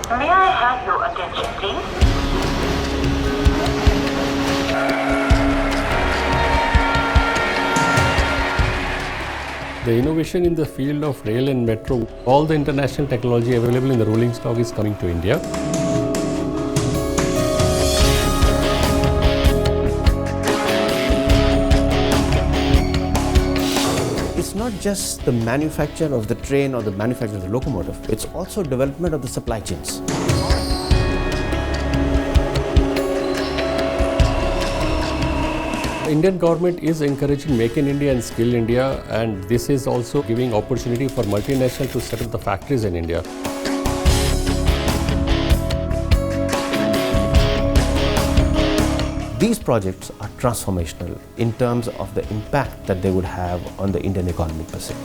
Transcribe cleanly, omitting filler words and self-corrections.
May I have your attention, please? The innovation in the field of rail and metro, all the international technology available in the rolling stock is coming to India. It's not just the manufacture of the train or the manufacture of the locomotive, it's also development of the supply chains. The Indian government is encouraging Make in India and Skill India, and this is also giving opportunity for multinationals to set up the factories in India. These projects are transformational in terms of the impact that they would have on the Indian economy per se.